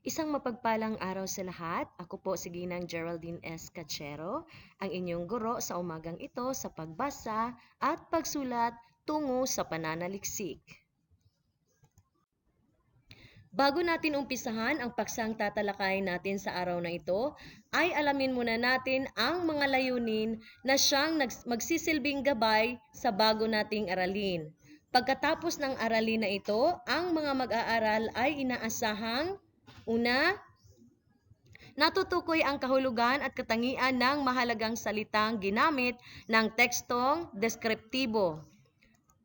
Isang mapagpalang araw sa lahat. Ako po si Ginang Geraldine S. Cachero, ang inyong guro sa umagang ito sa pagbasa at pagsulat tungo sa pananaliksik. Bago natin umpisahan ang paksang tatalakayin natin sa araw na ito, ay alamin muna natin ang mga layunin na siyang magsisilbing gabay sa bago nating aralin. Pagkatapos ng aralin na ito, ang mga mag-aaral ay inaasahang una, natutukoy ang kahulugan at katangian ng mahalagang salitang ginamit ng tekstong deskriptibo.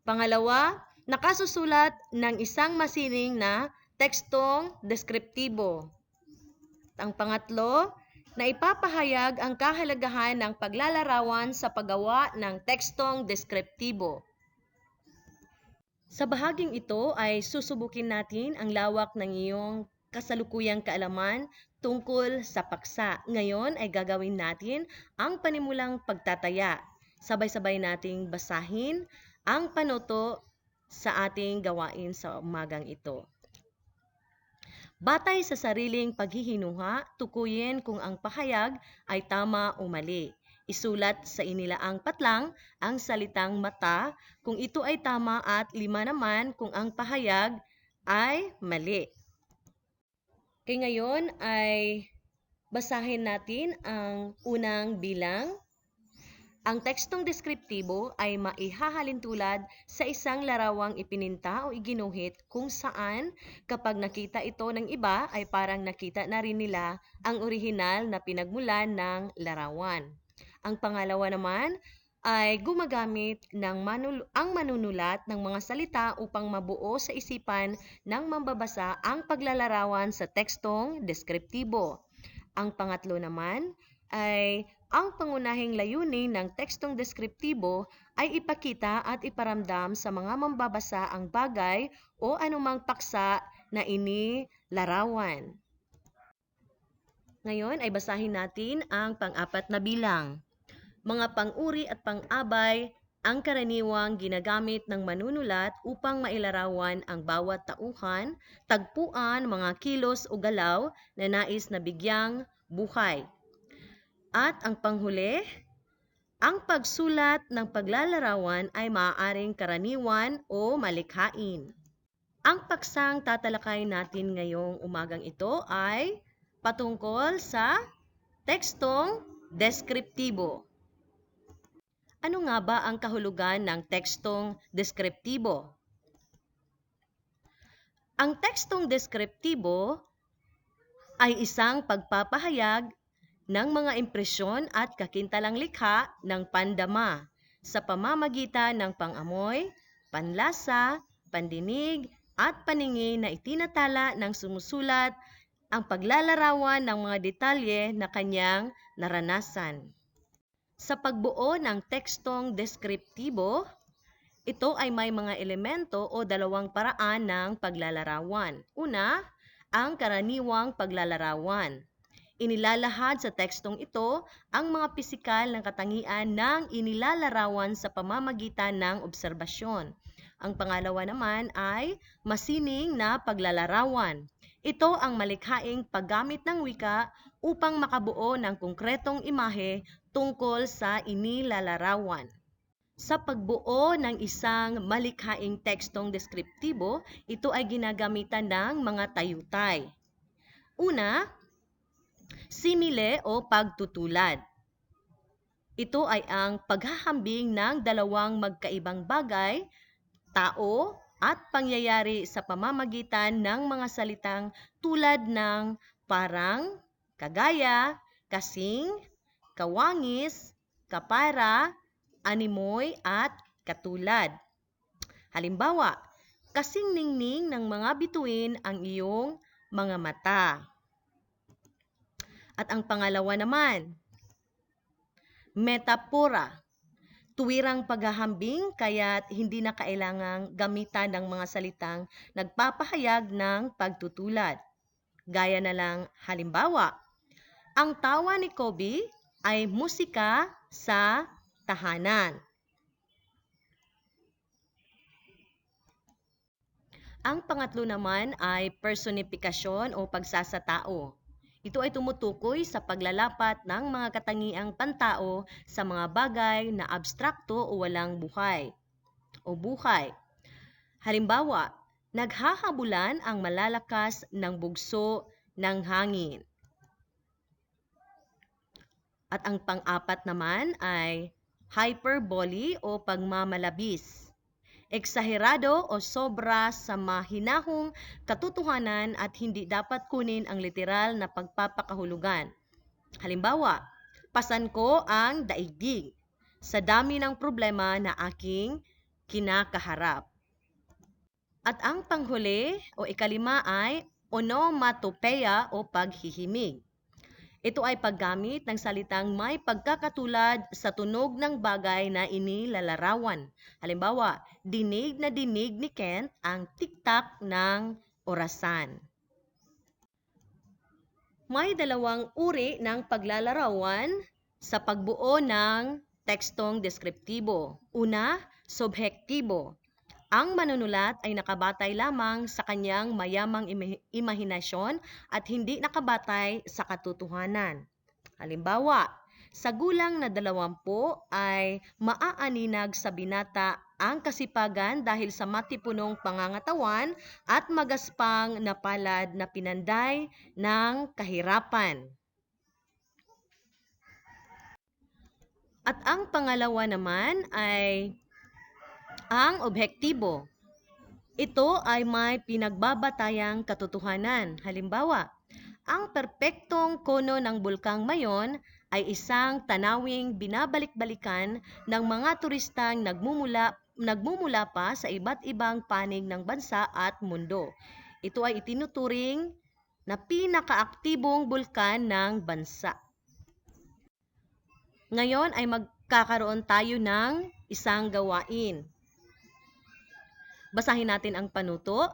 Pangalawa, nakasusulat ng isang masining na tekstong deskriptibo. Ang pangatlo, na ipapahayag ang kahalagahan ng paglalarawan sa paggawa ng tekstong deskriptibo. Sa bahaging ito ay susubukin natin ang lawak ng iyong kasalukuyang kaalaman tungkol sa paksa. Ngayon ay gagawin natin ang panimulang pagtataya. Sabay-sabay nating basahin ang panuto sa ating gawain sa umagang ito. Batay sa sariling paghihinuha, tukuyin kung ang pahayag ay tama o mali. Isulat sa inilaang patlang ang salitang mata kung ito ay tama at 5 naman kung ang pahayag ay mali. Kaya ngayon ay basahin natin ang unang bilang. Ang tekstong deskriptibo ay maihahalintulad sa isang larawang ipininta o iginuhit kung saan kapag nakita ito ng iba ay parang nakita na rin nila ang orihinal na pinagmulan ng larawan. Ang pangalawa naman ay gumagamit ng ang manunulat ng mga salita upang mabuo sa isipan ng mambabasa ang paglalarawan sa tekstong deskriptibo. Ang pangatlo naman ay ang pangunahing layunin ng tekstong deskriptibo ay ipakita at iparamdam sa mga mambabasa ang bagay o anumang paksa na inilarawan. Ngayon ay basahin natin ang pang-apat na bilang. Mga pang-uri at pang-abay ang karaniwang ginagamit ng manunulat upang mailarawan ang bawat tauhan, tagpuan, mga kilos o galaw na nais na bigyang buhay. At ang panghuli, ang pagsulat ng paglalarawan ay maaaring karaniwan o malikhain. Ang paksang tatalakayin natin ngayong umagang ito ay patungkol sa tekstong deskriptibo. Ano nga ba ang kahulugan ng tekstong deskriptibo? Ang tekstong deskriptibo ay isang pagpapahayag ng mga impresyon at kakintalang likha ng pandama sa pamamagitan ng pangamoy, panlasa, pandinig, at paningin na itinatala ng sumusulat ang paglalarawan ng mga detalye na kanyang naranasan. Sa pagbuo ng tekstong deskriptibo, ito ay may mga elemento o dalawang paraan ng paglalarawan. Una, ang karaniwang paglalarawan. Inilalahad sa tekstong ito ang mga pisikal na katangian ng inilalarawan sa pamamagitan ng obserbasyon. Ang pangalawa naman ay masining na paglalarawan. Ito ang malikhaing paggamit ng wika upang makabuo ng konkretong imahe tungkol sa inilalarawan. Sa pagbuo ng isang malikhaing tekstong deskriptibo, ito ay ginagamitan ng mga tayutay. Una, simile o pagtutulad. Ito ay ang paghahambing ng dalawang magkaibang bagay, tao at pangyayari sa pamamagitan ng mga salitang tulad ng parang, kagaya, kasing, kawangis, kapara, animoy at katulad. Halimbawa, kasing ningning ng mga bituin ang iyong mga mata. At ang pangalawa naman, metapora. Tuwirang paghahambing kaya't hindi na kailangang gamitan ng mga salitang nagpapahayag ng pagtutulad. Gaya na lang halimbawa, ang tawa ni Kobe ay musika sa tahanan. Ang pangatlo naman ay personifikasyon o pagsasatao. Ito ay tumutukoy sa paglalapat ng mga katangiang pantao sa mga bagay na abstrakto o walang buhay. Halimbawa, naghahabulan ang malalakas ng bugso ng hangin. At ang pang-apat naman ay hyperbole o pagmamalabis. Eksaherado o sobra sa mahinahong katotohanan at hindi dapat kunin ang literal na pagpapakahulugan. Halimbawa, pasan ko ang daigdig sa dami ng problema na aking kinakaharap. At ang panghuli o ikalima ay onomatopeia o paghihimig. Ito ay paggamit ng salitang may pagkakatulad sa tunog ng bagay na inilalarawan. Halimbawa, dinig na dinig ni Kent ang tiktak ng orasan. May dalawang uri ng paglalarawan sa pagbuo ng tekstong deskriptibo. Una, subhektibo. Ang manunulat ay nakabatay lamang sa kanyang mayamang imahinasyon at hindi nakabatay sa katotohanan. Halimbawa, sa gulang na 20 ay maaaninag sa binata ang kasipagan dahil sa matipunong pangangatawan at magaspang na palad na pinanday ng kahirapan. At ang pangalawa naman ay ang objektibo. Ito ay may pinagbabatayang katotohanan. Halimbawa, ang perpektong kono ng Bulkang Mayon ay isang tanawing binabalik-balikan ng mga turistang nagmumula pa sa iba't ibang panig ng bansa at mundo. Ito ay itinuturing na pinakaaktibong bulkan ng bansa. Ngayon ay magkakaroon tayo ng isang gawain. Basahin natin ang panuto.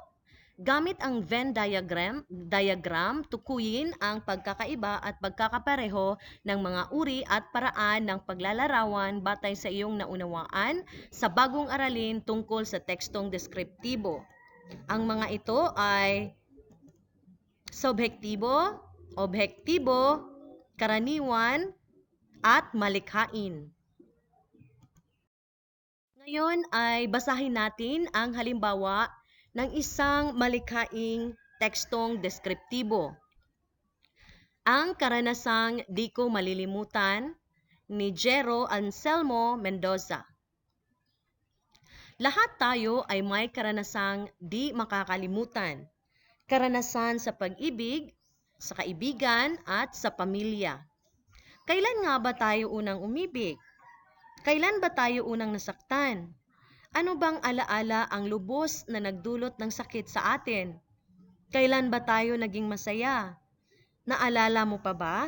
Gamit ang Venn diagram, tukuyin ang pagkakaiba at pagkakapareho ng mga uri at paraan ng paglalarawan batay sa iyong naunawaan sa bagong aralin tungkol sa tekstong deskriptibo. Ang mga ito ay subjektibo, objektibo, karaniwan, at malikhain. Ngayon ay basahin natin ang halimbawa ng isang malikhaing tekstong deskriptibo. Ang karanasang di ko malilimutan ni Jero Anselmo Mendoza. Lahat tayo ay may karanasang di makakalimutan. Karanasan sa pag-ibig, sa kaibigan at sa pamilya. Kailan nga ba tayo unang umibig? Kailan ba tayo unang nasaktan? Ano bang alaala ang lubos na nagdulot ng sakit sa atin? Kailan ba tayo naging masaya? Naalala mo pa ba?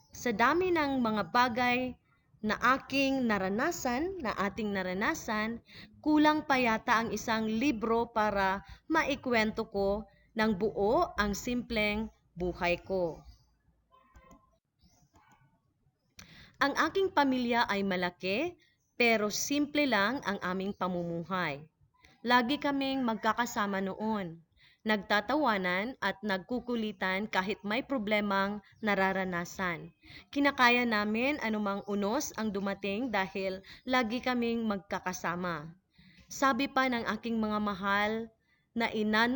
Sa dami ng mga bagay na ating naranasan, kulang pa yata ang isang libro para maikwento ko ng buo ang simpleng buhay ko. Ang aking pamilya ay malaki, pero simple lang ang aming pamumuhay. Lagi kaming magkakasama noon, nagtatawanan at nagkukulitan kahit may problemang nararanasan. Kinakaya namin anumang unos ang dumating dahil lagi kaming magkakasama. Sabi pa ng aking mahal na ina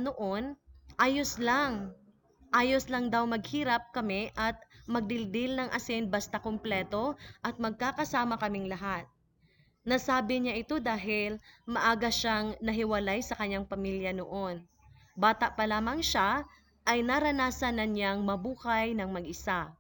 noon, ayos lang daw maghirap kami at magdildil ng asin basta kumpleto at magkakasama kaming lahat. Nasabi niya ito dahil maaga siyang nahiwalay sa kanyang pamilya noon. Bata pa lamang siya ay naranasan na niyang mabuhay ng mag-isa.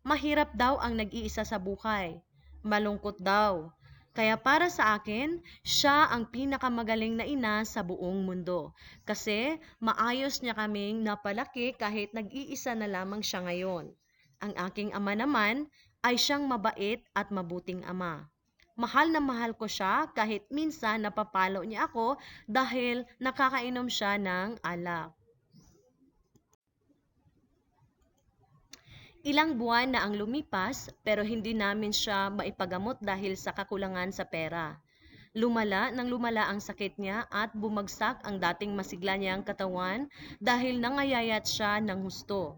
Mahirap daw ang nag-iisa sa buhay. Malungkot daw. Kaya para sa akin, siya ang pinakamagaling na ina sa buong mundo. Kasi maayos niya kaming napalaki kahit nag-iisa na lamang siya ngayon. Ang aking ama naman ay siyang mabait at mabuting ama. Mahal na mahal ko siya kahit minsan napapalo niya ako dahil nakakainom siya ng alak. Ilang buwan na ang lumipas pero hindi namin siya maipagamot dahil sa kakulangan sa pera. Lumala nang lumala ang sakit niya at bumagsak ang dating masigla niyang katawan dahil nangayayat siya ng husto.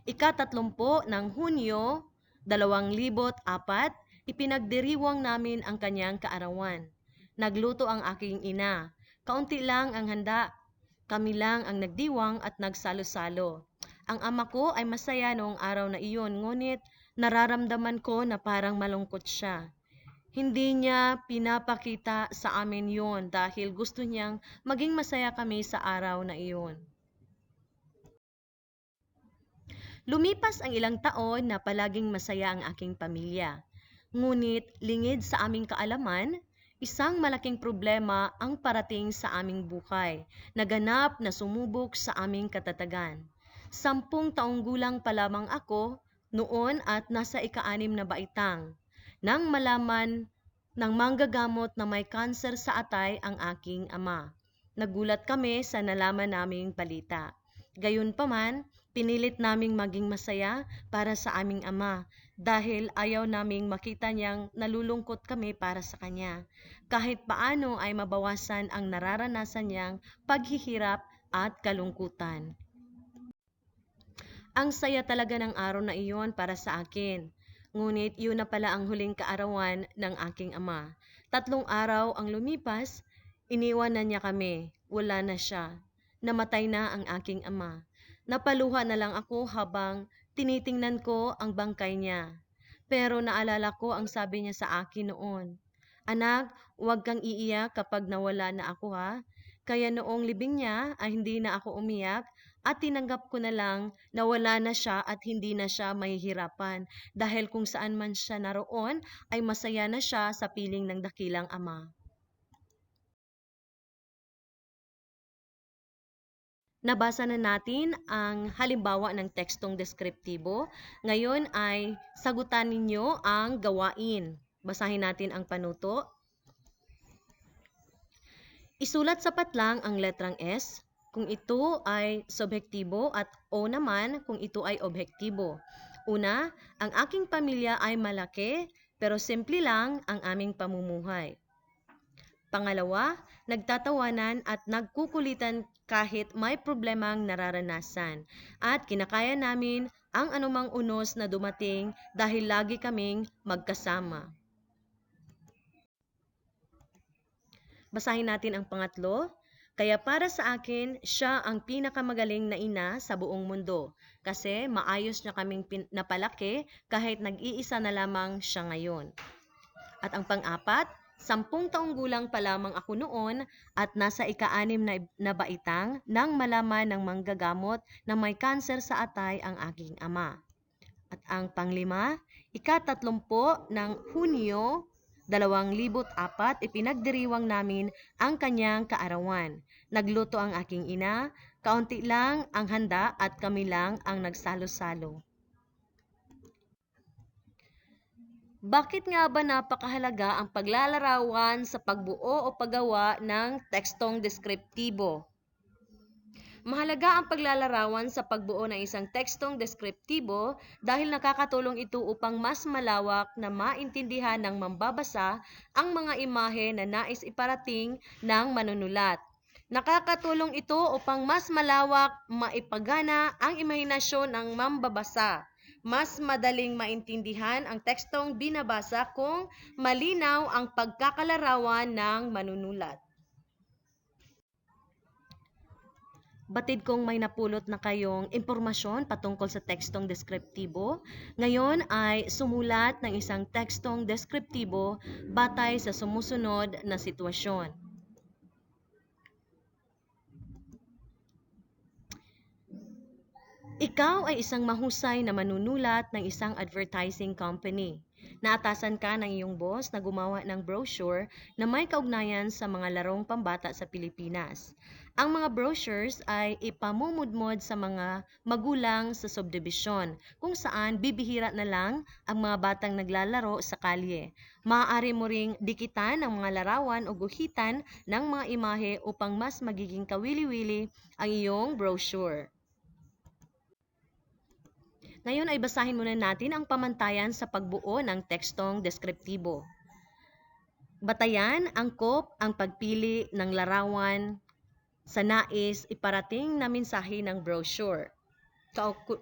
Ika-30 ng Hunyo, 2004, ipinagdiriwang namin ang kanyang kaarawan. Nagluto ang aking ina. Kaunti lang ang handa. Kami lang ang nagdiwang at nagsalo-salo. Ang ama ko ay masaya noong araw na iyon, ngunit nararamdaman ko na parang malungkot siya. Hindi niya pinapakita sa amin yon dahil gusto niyang maging masaya kami sa araw na iyon. Lumipas ang ilang taon na palaging masaya ang aking pamilya. Ngunit lingid sa aming kaalaman, isang malaking problema ang parating sa aming buhay, naganap na sumubok sa aming katatagan. 10 taong gulang pa lamang ako noon at nasa ika-6 na baitang nang malaman ng manggagamot na may kanser sa atay ang aking ama. Nagulat kami sa nalaman naming balita. Gayunpaman, pinilit naming maging masaya para sa aming ama dahil ayaw naming makita niyang nalulungkot kami para sa kanya. Kahit paano ay mabawasan ang nararanasan niyang paghihirap at kalungkutan. Ang saya talaga ng araw na iyon para sa akin. Ngunit yun na pala ang huling kaarawan ng aking ama. 3 araw ang lumipas, iniwan na niya kami. Wala na siya. Namatay na ang aking ama. Napaluha na lang ako habang tinitingnan ko ang bangkay niya. Pero naalala ko ang sabi niya sa akin noon. Anak, huwag kang iiyak kapag nawala na ako ha. Kaya noong libing niya ay hindi na ako umiyak at tinanggap ko na lang na wala na siya at hindi na siya mahihirapan dahil kung saan man siya naroon ay masaya na siya sa piling ng dakilang ama. Nabasa na natin ang halimbawa ng tekstong deskriptibo. Ngayon ay sagutan ninyo ang gawain. Basahin natin ang panuto. Isulat sapat lang ang letrang S kung ito ay subjektibo at O naman kung ito ay objektibo. Una, ang aking pamilya ay malaki pero simple lang ang aming pamumuhay. Pangalawa, nagtatawanan at nagkukulitan kahit may problemang nararanasan at kinakaya namin ang anumang unos na dumating dahil lagi kaming magkasama. Basahin natin ang pangatlo. Kaya para sa akin, siya ang pinakamagaling na ina sa buong mundo kasi maayos niya kaming napalaki kahit nag-iisa na lamang siya ngayon. At ang pang-apat, 10 taong gulang pa lamang ako noon at nasa ika-6 na baitang nang malaman ng manggagamot na may kanser sa atay ang aking ama. At ang pang-5, ika-30 ng Hunyo 2004, ipinagdiriwang namin ang kanyang kaarawan. Nagluto ang aking ina, kaunti lang ang handa at kami lang ang nagsalo-salo. Bakit nga ba napakahalaga ang paglalarawan sa pagbuo o paggawa ng tekstong deskriptibo? Mahalaga ang paglalarawan sa pagbuo ng isang tekstong deskriptibo dahil nakakatulong ito upang mas malawak na maintindihan ng mambabasa ang mga imahe na nais iparating ng manunulat. Nakakatulong ito upang mas malawak maipagana ang imahinasyon ng mambabasa. Mas madaling maintindihan ang tekstong binabasa kung malinaw ang pagkakalarawan ng manunulat. Batid kong may napulot na kayong impormasyon patungkol sa tekstong deskriptibo. Ngayon ay sumulat ng isang tekstong deskriptibo batay sa sumusunod na sitwasyon. Ikaw ay isang mahusay na manunulat ng isang advertising company. Naatasan ka ng iyong boss na gumawa ng brochure na may kaugnayan sa mga larong pambata sa Pilipinas. Ang mga brochures ay ipamumudmod sa mga magulang sa subdivision kung saan bibihira na lang ang mga batang naglalaro sa kalye. Maaari mo ring dikitan ang mga larawan o guhitan ng mga imahe upang mas magiging kawili-wili ang iyong brochure. Ngayon ay basahin muna natin ang pamantayan sa pagbuo ng tekstong deskriptibo. Batayan angkop ang pagpili ng larawan sa nais iparating na mensahe ng brochure.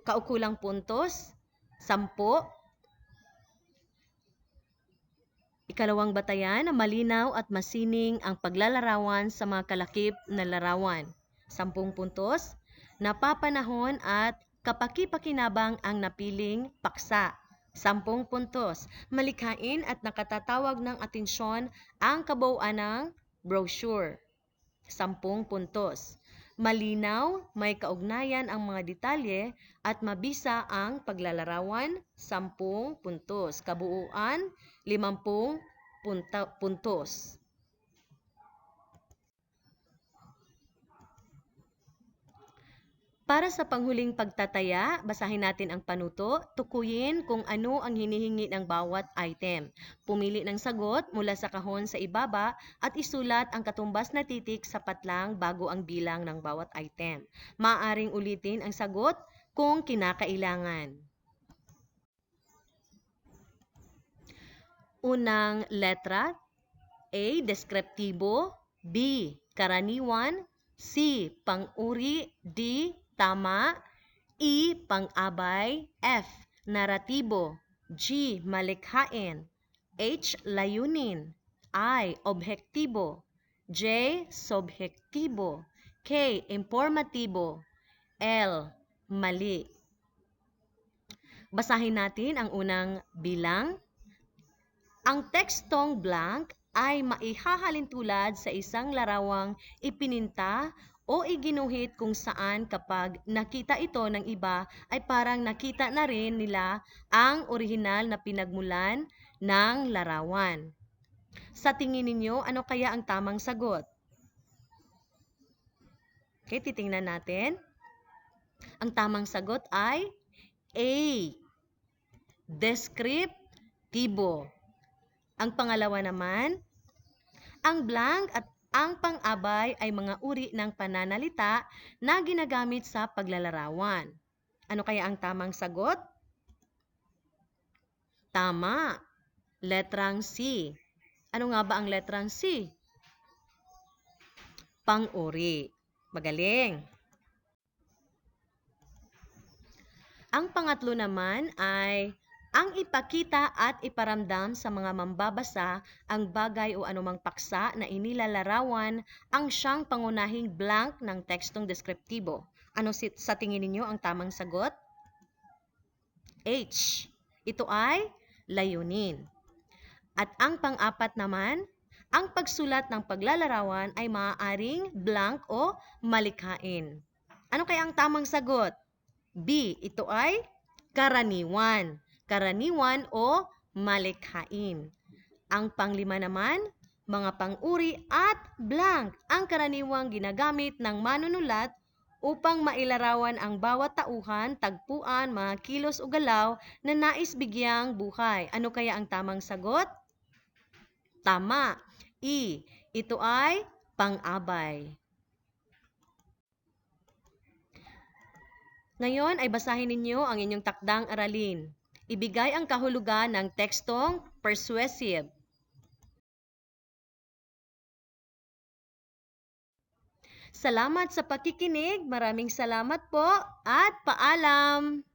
Kaukulang puntos, 10. Ikalawang batayan, malinaw at masining ang paglalarawan sa mga kalakip na larawan. 10 puntos. Napapanahon at kapaki-pakinabang ang napiling paksa. 10 puntos. Malikhain at nakatatawag ng atensyon ang kabuuan ng brochure. 10 puntos. Malinaw, may kaugnayan ang mga detalye at mabisa ang paglalarawan. 10 puntos. Kabuuan, 50 puntos. Para sa panghuling pagtataya, basahin natin ang panuto, tukuyin kung ano ang hinihingi ng bawat item. Pumili ng sagot mula sa kahon sa ibaba at isulat ang katumbas na titik sapat lang bago ang bilang ng bawat item. Maaaring ulitin ang sagot kung kinakailangan. Unang letra, A. Deskriptibo, B. Karaniwan, C. Pang-uri, D. Tama, E. Pang-abay, F. Naratibo, G. Malikhain, H. Layunin, I. Objektibo, J. Subjektibo, K. Informatibo, L. Mali. Basahin natin ang unang bilang. Ang tekstong blank ay maihahalin tulad sa isang larawang ipininta o iginuhit kung saan kapag nakita ito ng iba ay parang nakita na rin nila ang orihinal na pinagmulan ng larawan. Sa tingin ninyo, ano kaya ang tamang sagot? Okay, titingnan natin. Ang tamang sagot ay A. Deskriptibo. Ang pangalawa naman, ang blank at ang pang-abay ay mga uri ng pananalita na ginagamit sa paglalarawan. Ano kaya ang tamang sagot? Tama. Letrang C. Ano nga ba ang letrang C? Pang-uri. Magaling. Ang pangatlo naman ay ang ipakita at iparamdam sa mga mambabasa ang bagay o anumang paksa na inilalarawan ang siyang pangunahing blank ng tekstong deskriptibo. Ano sa tingin ninyo ang tamang sagot? H. Ito ay layunin. At ang pang-apat naman, ang pagsulat ng paglalarawan ay maaaring blank o malikhain. Ano kaya ang tamang sagot? B. Ito ay karaniwan. Karaniwan o malikhain. Ang panglima naman, mga pang-uri at blank ang karaniwang ginagamit ng manunulat upang mailarawan ang bawat tauhan, tagpuan, mga kilos o galaw na nais bigyang buhay. Ano kaya ang tamang sagot? Tama. E. Ito ay pang-abay. Ngayon ay basahin ninyo ang inyong takdang aralin. Ibigay ang kahulugan ng tekstong persuasive. Salamat sa pakikinig. Maraming salamat po at paalam!